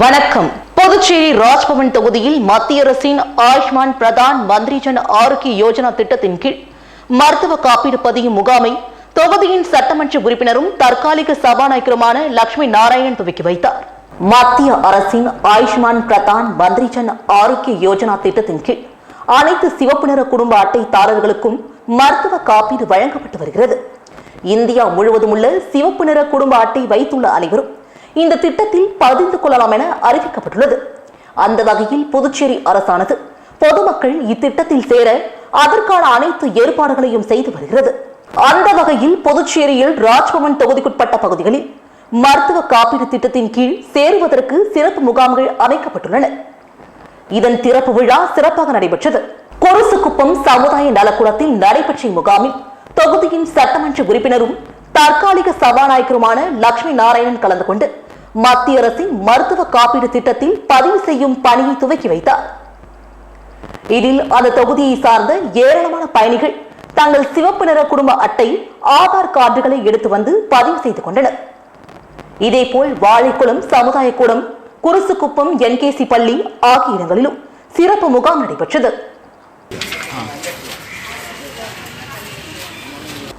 வணக்கம். புதுச்சேரி ராஜ்பவன் தொகுதியில் மத்திய அரசின் ஆயுஷ்மான் பிரதான் மந்திரி ஜன் ஆரோக்கிய யோஜனா திட்டத்தின் கீழ் மருத்துவ காப்பீடு பதியும் முகாமை தொகுதியின் சட்டமன்ற உறுப்பினரும் தற்காலிக சபாநாயகருமான லட்சுமி நாராயணன் துவக்கி வைத்தார். மத்திய அரசின் ஆயுஷ்மான் பிரதான் மந்திரி ஜன் ஆரோக்கிய யோஜனா திட்டத்தின் கீழ் அனைத்து சிவப்பு நிற குடும்ப அட்டைதாரர்களுக்கும் மருத்துவ காப்பீடு வழங்கப்பட்டு வருகிறது. இந்தியா முழுவதும் உள்ள சிவப்பு நிற குடும்ப அட்டை வைத்துள்ள அனைவரும் இந்த திட்டத்தில் பதிந்து கொள்ளலாம் என அறிவிக்கப்பட்டுள்ளது. அந்த வகையில் புதுச்சேரி அரசானது பொதுமக்கள் இத்திட்டத்தில் சேர அதற்கான அனைத்து ஏற்பாடுகளையும் செய்து வருகிறது. அந்த வகையில் புதுச்சேரியில் ராஜ்பவன் தொகுதிக்குட்பட்ட பகுதிகளில் மருத்துவ காப்பீடு திட்டத்தின் கீழ் சேருவதற்கு சிறப்பு முகாம்கள் அமைக்கப்பட்டுள்ளன. இதன் திறப்பு விழா சிறப்பாக நடைபெற்றது. கொருசுக்குப்பம் சமுதாய நலக்குளத்தில் நடைபெற்ற முகாமில் தொகுதியின் சட்டமன்ற உறுப்பினரும் தற்காலிக சபாநாயகருமான லட்சுமி நாராயணன் கலந்து கொண்டு மத்திய அரசின் மருத்துவ காப்பீடு திட்டத்தில் பதிவு செய்யும் பணியை துவக்கி வைத்தார். இதில் அந்த தொகுதியை சார்ந்த ஏராளமான பயணிகள் தங்கள் சிவப்பு நிற குடும்ப அட்டை, ஆதார் கார்டுகளை எடுத்து வந்து பதிவு செய்து கொண்டனர். இதேபோல் வாழைக்குளம் சமுதாய கூடம், குருசுக்குப்பம் NKC பள்ளி ஆகிய இடங்களிலும் சிறப்பு முகாம் நடைபெற்றது.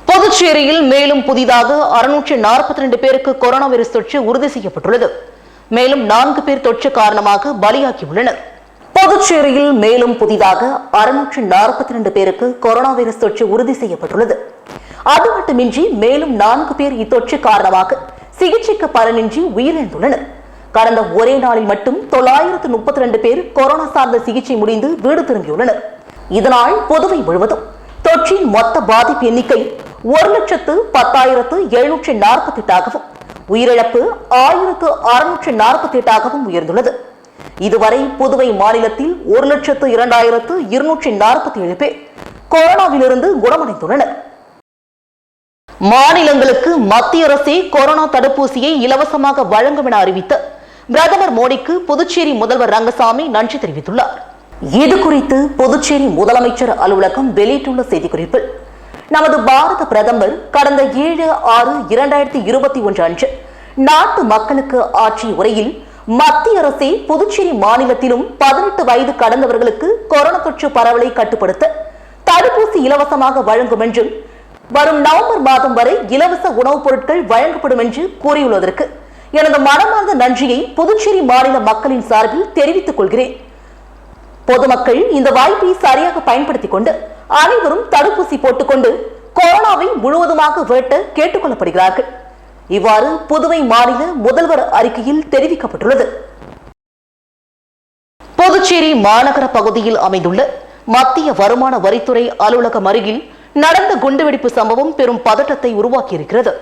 புதுச்சேரியில் மேலும் புதிதாக 642 பேருக்கு கொரோனா வைரஸ் தொற்று உறுதி செய்யப்பட்டுள்ளது. மேலும் 4 பேர் தொற்று காரணமாக பலியாகியுள்ளனர். புதுச்சேரியில் மேலும் புதிதாக 642 பேருக்கு கொரோனா வைரஸ் தொற்று உறுதி செய்யப்பட்டுள்ளது. அது மட்டுமின்றி மேலும் 4 பேர் இத்தொற்று காரணமாக சிகிச்சைக்கு பலனின்றி உயிரிழந்துள்ளனர். கடந்த ஒரே நாளில் மட்டும் 932 பேர் கொரோனா சார்ந்த சிகிச்சை முடிந்து வீடு திரும்பியுள்ளனர். இதனால் புதுவை முழுவதும் தொற்றின் மொத்த பாதிப்பு எண்ணிக்கை 1,10,748 உயிரிழப்பு 1,648 உயர்ந்துள்ளது. இதுவரை புதுவை மாநிலத்தில் 1,02,247 பேர் கொரோனாவிலிருந்து குணமடைந்துள்ளனர். மாநிலங்களுக்கு மத்திய அரசே கொரோனா தடுப்பூசியை இலவசமாக வழங்கும் என அறிவித்த பிரதமர் மோடிக்கு புதுச்சேரி முதல்வர் ரங்கசாமி நன்றி தெரிவித்துள்ளார். இது குறித்து புதுச்சேரி முதலமைச்சர் அலுவலகம் வெளியிட்டுள்ள செய்திக்குறிப்பில், நமது பாரத பிரதமர் கடந்த 7/6/2021 அன்று நாட்டு மக்களுக்கு ஆற்றிய உரையில் மத்திய அரசே புதுச்சேரி மாநிலத்திலும் 18 வயது கடந்தவர்களுக்கு கொரோனா தொற்று பரவலை கட்டுப்படுத்த தடுப்பூசி இலவசமாக வழங்கும் என்றும் வரும் நவம்பர் மாதம் வரை இலவச உணவுப் பொருட்கள் வழங்கப்படும் என்று கூறியுள்ளதற்கு எனது மனமார்ந்த நன்றியை புதுச்சேரி மாநில மக்களின் சார்பில் தெரிவித்துக் கொள்கிறேன். பொதுமக்கள் இந்த வாய்ப்பை சரியாக பயன்படுத்திக் கொண்டு அனைவரும் தடுப்பூசி போட்டுக்கொண்டு கொரோனாவை முழுவதுமாக வேட்ட கேட்டுக் கொள்ளப்படுகிறார்கள். இவ்வாறு புதுவை மாநில முதல்வர் அறிக்கையில் தெரிவிக்கப்பட்டுள்ளது. புதுச்சேரி மாநகர பகுதியில் அமைந்துள்ள மத்திய வருமான வரித்துறை அலுவலகம் அருகில் நடந்த குண்டுவெடிப்பு சம்பவம் பெரும் பதட்டத்தை உருவாக்கியிருக்கிறது.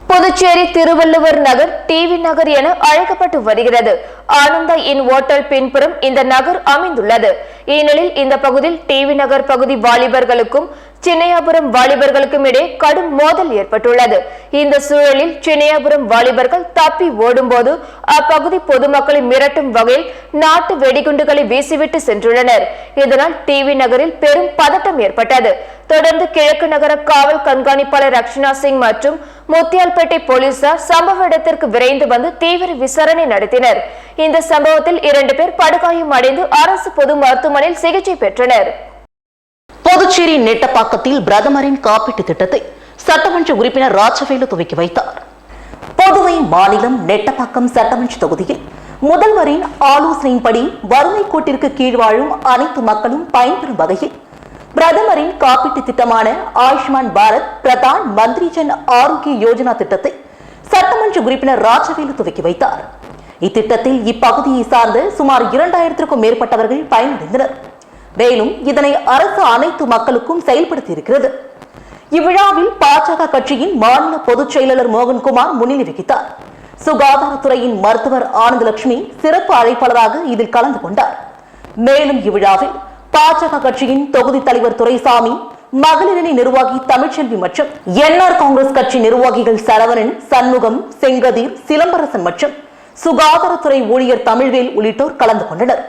புதுச்சேரி திருவள்ளுவர் நகர் டிவி நகர் என அழைக்கப்பட்டு வருகிறது. ஆனந்தா இன் ஓட்டல் பின்புறம் இந்த நகர் அமைந்துள்ளது. இந்நிலையில் இந்த பகுதியில் டிவி நகர் பகுதி வாலிபர்களுக்கும் சின்னையாபுரம் வாலிபர்களுக்கும் இடையே கடும் மோதல் ஏற்பட்டுள்ளது. இந்த சூழலில் சின்னையாபுரம் வாலிபர்கள் தப்பி ஓடும்போது அப்பகுதி பொதுமக்களை மிரட்டும் வகையில் நாட்டு வெடிகுண்டுகளை வீசிவிட்டு சென்றுள்ளனர். இதனால் டிவி நகரில் பெரும் பதட்டம் ஏற்பட்டது. தொடர்ந்து கிழக்கு நகர காவல் கண்காணிப்பாளர் ரக்ஷனா சிங் மற்றும் முத்தியால்பேட்டை போலீசார் சம்பவ இடத்திற்கு விரைந்து வந்து தீவிர விசாரணை நடத்தினர். இந்த சம்பவத்தில் 2 பேர் படுகாயம் அடைந்து அரசு பொது மருத்துவமனையில் சிகிச்சை பெற்றனர். புதுச்சேரி நெட்டப்பாக்கத்தில் பிரதமரின் காப்பீட்டு திட்டத்தை சட்டமன்ற உறுப்பினர் ராஜவேலு துவக்கி வைத்தார். புதுவை மாநிலம் நெட்டப்பாக்கம் சட்டமன்ற தொகுதியில் முதல்வரின் ஆலோசனையின்படி வறுமை கோட்டிற்கு கீழ் வாழும் அனைத்து மக்களும் பயன்பெறும் வகையில் பிரதமரின் காப்பீட்டு திட்டமான ஆயுஷ்மான் பாரத் பிரதான் மந்திரி ஜன் ஆரோக்கிய யோஜனா திட்டத்தை சட்டமன்ற உறுப்பினர் ராஜவேலு துவக்கி வைத்தார். இத்திட்டத்தில் இப்பகுதியை சார்ந்த சுமார் 2000க்கும் மேற்பட்டவர்கள் பயனடைந்தனர். மேலும் இதனை அரசு அனைத்து மக்களுக்கும் செயல்படுத்தி இருக்கிறது. இவ்விழாவில் பாஜக கட்சியின் மாநில பொதுச் செயலாளர் மோகன்குமார் முன்னிலை வகித்தார். சுகாதாரத்துறையின் மருத்துவர் ஆனந்தலட்சுமி சிறப்பு அழைப்பாளராக இதில் கலந்து கொண்டார். மேலும் இவ்விழாவில் பாஜக கட்சியின் தொகுதி தலைவர் துரைசாமி, மகளிரணி நிர்வாகி தமிழ்ச்செல்வி மற்றும் NR காங்கிரஸ் கட்சி நிர்வாகிகள் சரவணன், சண்முகம், செங்கதீர், சிலம்பரசன் மற்றும் சுகாதாரத்துறை ஊழியர் தமிழ்வேல் உள்ளிட்டோர் கலந்து கொண்டனர்.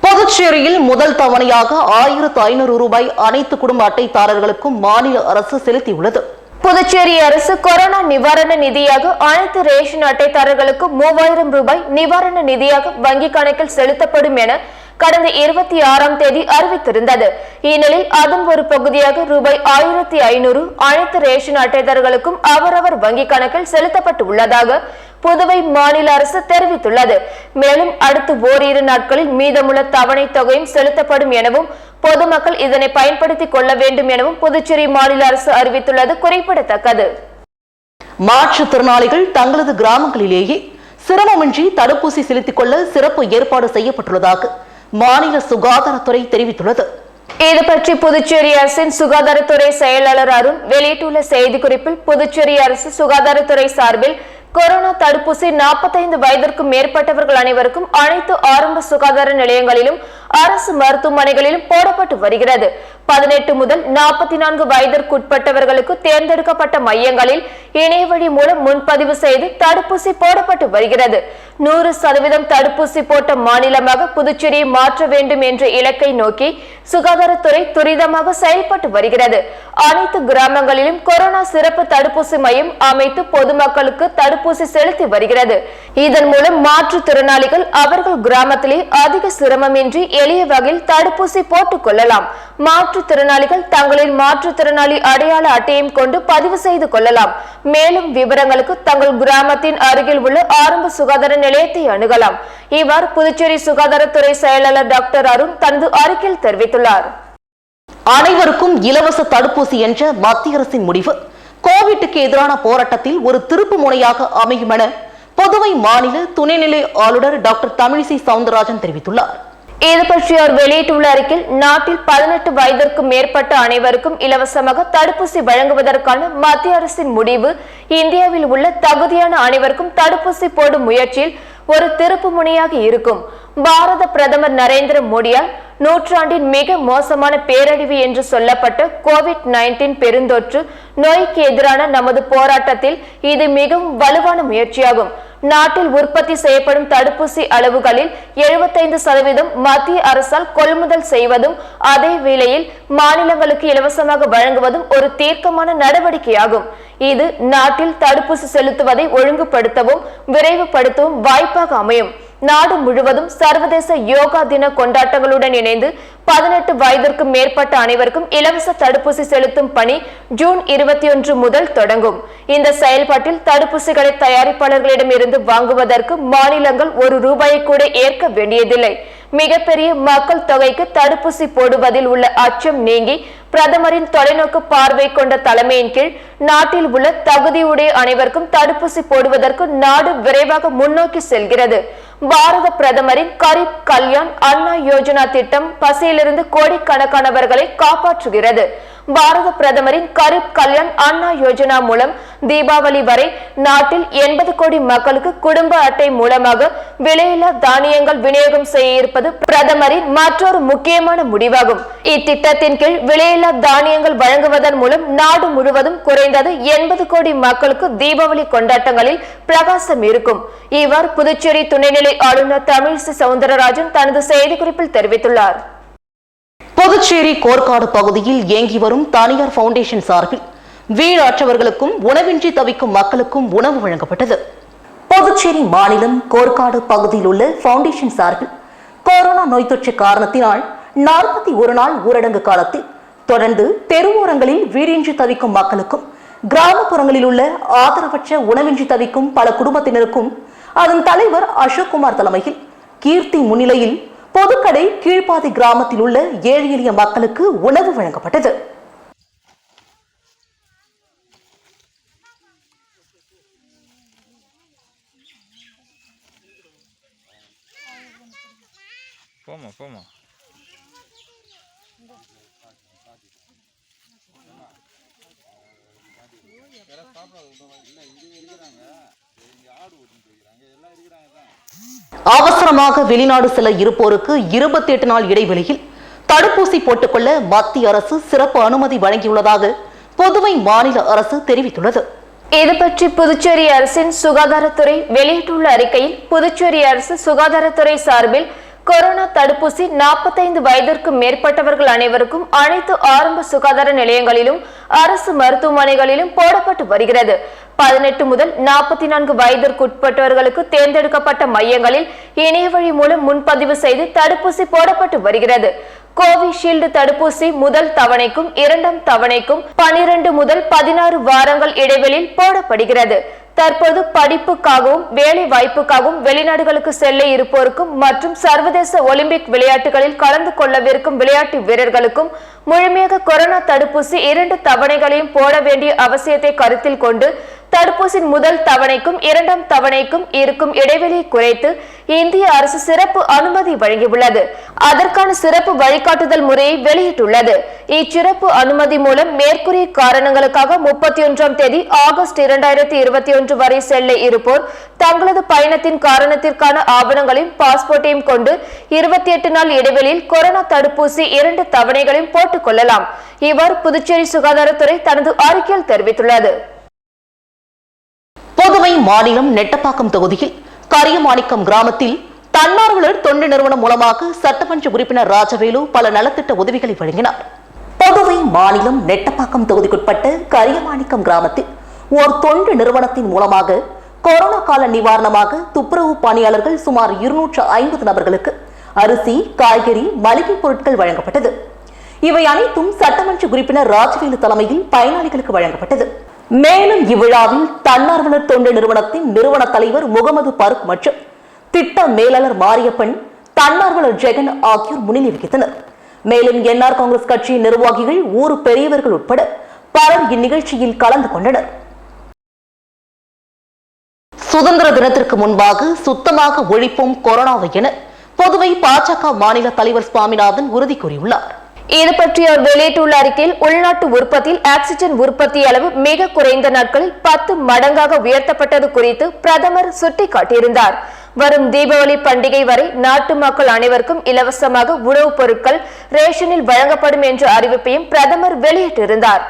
புதுச்சேரியில் முதல் தவணையாக 1500 ரூபாய் அனைத்து குடும்ப அட்டைதாரர்களுக்கும் மாநில அரசு செலுத்தியுள்ளது. புதுச்சேரி அரசு கொரோனா நிவாரண நிதியாக அனைத்து ரேஷன் அட்டைதாரர்களுக்கும் 3000 ரூபாய் நிவாரண நிதியாக வங்கி கணக்கில் செலுத்தப்படும் என கடந்த 26ஆம் தேதி அறிவித்திருந்தது. இந்நிலையில் அதன் ஒரு பகுதியாக ரூபாய் 1500 அனைத்து ரேஷன் அட்டைதாரர்களுக்கும் அவரவர் வங்கி கணக்கில் செலுத்தப்பட்டு உள்ளதாக புதுவை மாநில அரசு தெரிவித்துள்ளது. மேலும் அடுத்து ஓரிரு நாட்களில் மீதமுள்ள தவணை தொகையும் செலுத்தப்படும் எனவும் பொதுமக்கள் இதனை பயன்படுத்திக் கொள்ள வேண்டும் எனவும் புதுச்சேரி மாநில அரசு அறிவித்துள்ளது குறிப்பிடத்தக்கது. மாற்றுத்திறனாளிகள் தங்களது கிராமங்களிலேயே சிரமமின்றி தடுப்பூசி செலுத்திக் கொள்ள சிறப்பு ஏற்பாடு செய்யப்பட்டுள்ளதாக மாநில சுகாதாரத்துறை தெரிவித்துள்ளது. இது பற்றி புதுச்சேரி அரசின் சுகாதாரத்துறை செயலாளர் அருண் வெளியிட்டுள்ள செய்திக்குறிப்பில், புதுச்சேரி அரசு சுகாதாரத்துறை சார்பில் கொரோனா தடுப்பூசி 45 வயதிற்கும் மேற்பட்டவர்கள் அனைவருக்கும் அனைத்து ஆரம்ப சுகாதார நிலையங்களிலும் அரசு மருத்துவமனைகளிலும் போடப்பட்டு வருகிறது. 18 முதல் 44 வயதிற்குட்பட்டவர்களுக்கு தேர்ந்தெடுக்கப்பட்ட மையங்களில் இணைய வழி மூலம் முன்பதிவு செய்து தடுப்பூசி போடப்பட்டு வருகிறது. 100% தடுப்பூசி போட்ட மாநிலமாக புதுச்சேரியை மாற்ற வேண்டும் என்ற இலக்கை நோக்கி சுகாதாரத்துறை துரிதமாக செயல்பட்டு வருகிறது. அனைத்து கிராமங்களிலும் கொரோனா சிறப்பு தடுப்பூசி மையம் அமைத்து பொதுமக்களுக்கு தடுப்பூசி செலுத்தி வருகிறது. இதன் மூலம் மாற்றுத்திறனாளிகள் அவர்கள் கிராமத்திலே அதிக சிரமமின்றி எளிய வகையில் தடுப்பூசி போட்டுக் கொள்ளலாம். மாற்றுத்திறனாளிகள் தங்களின் மாற்றுத்திறனாளி அடையாள அட்டையும் கொண்டு பதிவு செய்து கொள்ளலாம். மேலும் விவரங்களுக்கு தங்கள் கிராமத்தின் அருகில் உள்ள ஆரம்ப சுகாதார நிலையத்தை அணுகலாம். இவ்வாறு புதுச்சேரி சுகாதாரத்துறை செயலாளர் டாக்டர் அருண் தனது அறிக்கையில் தெரிவித்துள்ளார். அனைவருக்கும் இலவச தடுப்பூசி என்ற மத்திய அரசின் முடிவு கோவிட்டுக்கு எதிரான போராட்டத்தில் ஒரு திருப்பு முனையாக அமையும் என புதுவை மாநில துணைநிலை ஆளுநர் டாக்டர் தமிழிசை சவுந்தரராஜன் தெரிவித்துள்ளார். இது பற்றி அவர் வெளியிட்டுள்ள அறிக்கையில், நாட்டில் 18 வயதிற்கும் மேற்பட்ட அனைவருக்கும் இலவசமாக தடுப்பூசி வழங்குவதற்கான மத்திய அரசின் முடிவு இந்தியாவில் உள்ள தகுதியான அனைவருக்கும் தடுப்பூசி போடும் முயற்சியில் ஒரு திருப்பு முனையாக இருக்கும். பாரத பிரதமர் நரேந்திர மோடியால் நூற்றாண்டின் மிக மோசமான பேரழிவு என்று சொல்லப்பட்ட கோவிட்-19 பெருந்தொற்று நோய்க்கு எதிரான நமது போராட்டத்தில் இது மிகவும் வலுவான முயற்சியாகும். நாட்டில் உற்பத்தி செய்யப்படும் தடுப்பூசி அளவுகளில் 75% மத்திய அரசால் கொள்முதல் செய்வதும் அதே வேளையில் மாநிலங்களுக்கு இலவசமாக வழங்குவதும் ஒரு தீர்க்கமான நடவடிக்கையாகும். இது நாட்டில் தடுப்பூசி செலுத்துவதை ஒழுங்குபடுத்தவும் விரைவுபடுத்தவும் வாய்ப்பாக அமையும். நாடு முழுவதும் சர்வதேச யோகா தின கொண்டாட்டங்களுடன் இணைந்து 18 வயதிற்கு மேற்பட்ட அனைவருக்கும் இலவச தடுப்பூசி செலுத்தும் பணி ஜூன் 21 முதல் தொடங்கும். இந்த செயல்பாட்டில் தடுப்பூசிகளை தயாரிப்பாளர்களிடம் இருந்து வாங்குவதற்கு மாநிலங்கள் ₹1 கூட ஏற்க வேண்டியதில்லை. மிகப்பெரிய மக்கள் தொகைக்கு தடுப்பூசி போடுவதில் உள்ள அச்சம் நீங்கி பிரதமரின் தொலைநோக்கு பார்வை கொண்ட தலைமையின் கீழ் நாட்டில் உள்ள தகுதியுடைய அனைவருக்கும் தடுப்பூசி போடுவதற்கு நாடு விரைவாக முன்னோக்கி செல்கிறது. பாரத பிரதமரின் கரீப் கல்யாண் அண்ணா யோஜனா திட்டம் பசியிலிருந்து கோடிக்கணக்கானவர்களை காப்பாற்றுகிறது. பாரத பிரதமரின் கரீப் கல்யாண் அண்ணா யோஜனா மூலம் தீபாவளி வரை நாட்டில் 80 கோடி மக்களுக்கு குடும்ப அட்டை மூலமாக விலையில்லா தானியங்கள் விநியோகம் செய்ய இருப்பது பிரதமரின் மற்றொரு முக்கியமான முடிவாகும். இத்திட்டத்தின் கீழ் விலையில்லா தானியங்கள் வழங்குவதன் மூலம் நாடு முழுவதும் குறைந்தது 80 கோடி மக்களுக்கு தீபாவளி கொண்டாட்டங்களில் பிரகாசம் இருக்கும். இவ்வாறு புதுச்சேரி துணைநிலை ஆளுநர் தமிழிசை சவுந்தரராஜன் தனது செய்திக்குறிப்பில் தெரிவித்துள்ளார். புதுச்சேரி கோர்க்காடு பகுதியில் இயங்கி வரும் தனியார் பவுண்டேஷன் சார்பில் வீடற்றவர்களுக்கும் உணவின்றி தவிக்கும் மக்களுக்கும் உணவு வழங்கப்பட்டது. புதுச்சேரி மாநிலம் கோர்க்காடு பகுதியில் உள்ள பவுண்டேஷன் சார்பில் கொரோனா நோய் தொற்று காரணத்தினால் 41 நாள் ஊரடங்கு காலத்தில் தொடர்ந்து தெருவோரங்களில் வீடின்றி தவிக்கும் மக்களுக்கும் கிராமப்புறங்களில் உள்ள ஆதரவற்ற உணவின்றி தவிக்கும் பல குடும்பத்தினருக்கும் அதன் தலைவர் அசோக்குமார் தலைமையில் கீர்த்தி முன்னிலையில் பொதுக்கடை கீழ்ப்பாதி கிராமத்தில் உள்ள ஏழை எளிய மக்களுக்கு உணவு வழங்கப்பட்டது. அவசரமாக வெளிநாடு செல்ல இருப்போருக்கு 28 நாள் இடைவெளியில் தடுப்பூசி போட்டுக்கொள்ள மத்திய அரசு சிறப்பு அனுமதி வழங்கியுள்ளதாக புதுவை மாநில அரசு தெரிவித்துள்ளது. இது பற்றி புதுச்சேரி அரசின் சுகாதாரத்துறை வெளியிட்டுள்ள அறிக்கையில், புதுச்சேரி அரசு சுகாதாரத்துறை சார்பில் கொரோனா தடுப்பூசி 45 வயதிற்கு மேற்பட்டவர்கள் அனைவருக்கும் அனைத்து ஆரம்ப சுகாதார நிலையங்களிலும் அரசு மருத்துவமனைகளிலும் போடப்பட்டு வருகிறது. 18 முதல் 44 வயதிற்குட்பட்டவர்களுக்கு தேர்ந்தெடுக்கப்பட்ட மையங்களில் இணைய வழி மூலம் முன்பதிவு செய்து தடுப்பூசி போடப்பட்டு வருகிறது. கோவிஷீல்டு தடுப்பூசி முதல் தவணைக்கும் இரண்டாம் தவணைக்கும் 12 முதல் 16 வாரங்கள் இடைவெளியில் போடப்படுகிறது. தற்போது படிப்புக்காகவும் வேலை வாய்ப்புக்காகவும் வெளிநாடுகளுக்கு செல்ல இருப்போருக்கும் மற்றும் சர்வதேச ஒலிம்பிக் விளையாட்டுகளில் கலந்து கொள்ளவிருக்கும் விளையாட்டு வீரர்களுக்கும் முழுமையாக கொரோனா தடுப்பூசி 2 தவணைகளையும் போட வேண்டிய அவசியத்தை கருத்தில் கொண்டு தடுப்பூசியின் முதல் தவணைக்கும் இரண்டாம் தவணைக்கும் இருக்கும் இடைவெளியை குறைத்து இந்திய அரசு சிறப்பு அனுமதி வழங்கியுள்ளது. அதற்கான சிறப்பு வழிகாட்டுதல் முறையை வெளியிட்டுள்ளது. இச்சிறப்பு அனுமதி மூலம் மேற்கூறிய காரணங்களுக்காக 31ஆம் தேதி ஆகஸ்ட் 2021 வரை செல்ல இருப்போர் தங்களது பயணத்தின் காரணத்திற்கான ஆவணங்களையும் பாஸ்போர்ட்டையும் கொண்டு 28 நாள் இடைவெளியில் கொரோனா தடுப்பூசி 2 தவணைகளையும் போட்டுக் கொள்ளலாம். இவ்வாறு புதுச்சேரி சுகாதாரத்துறை தனது அறிக்கையில் தெரிவித்துள்ளது. புதுவை மாநிலம் நெட்டப்பாக்கம் தொகுதியில் கரியமாணிக்கம் கிராமத்தில் தன்னார்வலர் தொண்டு நிறுவனம் மூலமாக சட்டமன்ற உறுப்பினர் ராஜவேலு பல நலத்திட்ட உதவிகளை வழங்கினார். புதுவை மாநிலம் நெட்டப்பாக்கம் தொகுதிக்குட்பட்ட கரியமாணிக்கம் கிராமத்தில் ஓர் தொண்டு நிறுவனத்தின் மூலமாக கொரோனா கால நிவாரணமாக துப்புரவு பணியாளர்கள் சுமார் 250 நபர்களுக்கு அரிசி, காய்கறி, மளிகை பொருட்கள் வழங்கப்பட்டது. இவை அனைத்தும் சட்டமன்ற உறுப்பினர் ராஜவேலு தலைமையில் பயனாளிகளுக்கு வழங்கப்பட்டது. மேலும் இவ்விழாவில் தன்னார்வலர் தொண்டு நிறுவனத்தின் நிறுவன தலைவர் முகமது பருக் மற்றும் திட்ட மேலாளர் மாரியப்பன், தன்னார்வலர் ஜெகன் ஆகியோர் முன்னிலை வகித்தனர். மேலும் என்ஆர் காங்கிரஸ் கட்சியின் நிர்வாகிகள், ஊர் பெரியவர்கள் உட்பட பலர் இந்நிகழ்ச்சியில் கலந்து கொண்டனர். சுதந்திர தினத்திற்கு முன்பாக சுத்தமாக ஒழிப்போம் கொரோனாவை என புதுவை பாஜக மாநில தலைவர் சுவாமிநாதன் உறுதி கூறியுள்ளார். இது பற்றி அவர் வெளியிட்டுள்ள அறிக்கையில் உள்நாட்டு உற்பத்தியில் ஆக்சிஜன் உற்பத்தி அளவு மிக குறைந்த நாட்களில் 10 மடங்காக உயர்த்தப்பட்டது குறித்து பிரதமர் சுட்டிக்காட்டியிருந்தார். வரும் தீபாவளி பண்டிகை வரை நாட்டு மக்கள் அனைவருக்கும் இலவசமாக உணவுப் பொருட்கள் ரேஷனில் வழங்கப்படும் என்ற அறிவிப்பையும் பிரதமர் வெளியிட்டிருந்தார்.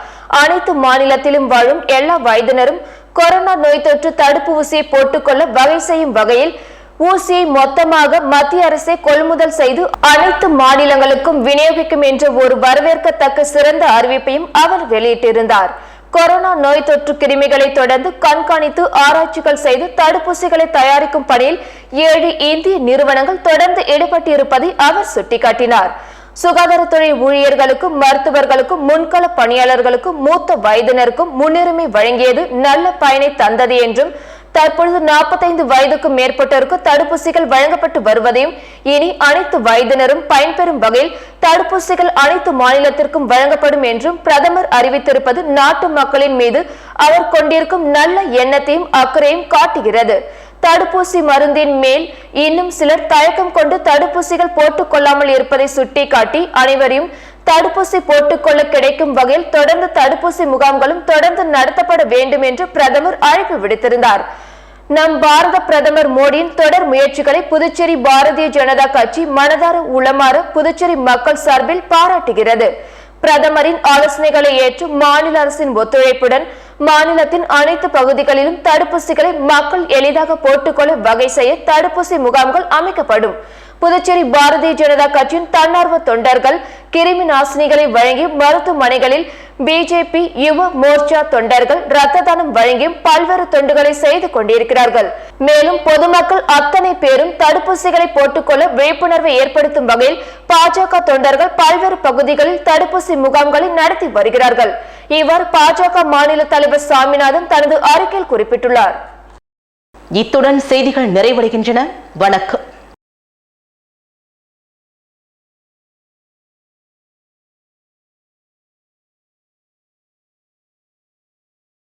அனைத்து மாநிலத்திலும் வாழும் எல்லா வயதினரும் கொரோனா நோய் தொற்று தடுப்பு ஊசியை போட்டுக்கொள்ள வகை செய்யும் வகையில் ஊசியை மொத்தமாக மத்திய அரசே கொள்முதல் செய்து அனைத்து மாநிலங்களுக்கும் விநியோகிக்கும் என்ற ஒரு வரவேற்கத்தக்க சிறந்த அறிவிப்பையும் அவர் வெளியிட்டிருந்தார். கொரோனா நோய் தொற்று கிருமிகளை தொடர்ந்து கண்காணித்து ஆராய்ச்சிகள் செய்து தடுப்பூசிகளை தயாரிக்கும் பணியில் 7 இந்திய நிறுவனங்கள் தொடர்ந்து ஈடுபட்டிருப்பதை அவர் சுட்டிக்காட்டினார். சுகாதாரத்துறை ஊழியர்களுக்கும் மருத்துவர்களுக்கும் முன்கள பணியாளர்களுக்கும் மூத்த வயதினருக்கும் முன்னுரிமை வழங்கியது நல்ல பயனை தந்தது என்றும் தற்பொழுது 45 வயதுக்கும் மேற்பட்டோருக்கு தடுப்பூசிகள் வழங்கப்பட்டு வருவதையும் இனி அனைத்து வயதினரும் பயன்பெறும் வகையில் தடுப்பூசிகள் அனைத்து மாநிலத்திற்கும் வழங்கப்படும் என்றும் பிரதமர் அறிவித்திருப்பது நாட்டு மக்களின் மீது அவர் கொண்டிருக்கும் நல்ல எண்ணத்தையும் அக்கறையும் காட்டுகிறது. தடுப்பூசி மருந்தின் மேல் இன்னும் சிலர் தயக்கம் கொண்டு தடுப்பூசிகள் போட்டுக் கொள்ளாமல் இருப்பதை சுட்டிக்காட்டி அனைவரையும் தடுப்பூசி போட்டுக்கொள்ள கிடைக்கும் வகையில் தொடர்ந்து தடுப்பூசி முகாம்களும் தொடர்ந்து நடத்தப்பட வேண்டும் என்று பிரதமர் அழைப்பு விடுத்திருந்தார். நம் பாரத பிரதமர் மோடியின் தொடர் முயற்சிகளை புதுச்சேரி பாரதிய ஜனதா கட்சி மனதார உளமாற புதுச்சேரி மக்கள் சார்பில் பாராட்டுகிறது. பிரதமரின் ஆலோசனைகளை ஏற்று மாநில அரசின் ஒத்துழைப்புடன் மாநிலத்தின் அனைத்து பகுதிகளிலும் தடுப்பூசிகளை மக்கள் எளிதாக போட்டுக்கொள்ள வகை செய்ய தடுப்பூசி முகாம்கள் அமைக்கப்படும். புதுச்சேரி பாரதிய ஜனதா கட்சியின் தன்னார்வ தொண்டர்கள் கிருமி நாசினிகளை வழங்கி மருத்துவமனைகளில் பிஜேபி யுவ மோர்ச்சா தொண்டர்கள் ரத்த தானம் வழங்கியும் பல்வேறு தொண்டுகளை செய்து கொண்டிருக்கிறார்கள். மேலும் பொதுமக்கள் அத்தனை பேரும் தடுப்பூசிகளை போட்டுக்கொள்ள விழிப்புணர்வை ஏற்படுத்தும் வகையில் பாஜக தொண்டர்கள் பல்வேறு பகுதிகளில் தடுப்பூசி முகாம்களை நடத்தி வருகிறார்கள். இவ்வாறு பாஜக மாநில தலைவர் சாமிநாதன் தனது அறிக்கையில் குறிப்பிட்டுள்ளார். இத்துடன் செய்திகள் நிறைவடைகின்றன. வணக்கம்.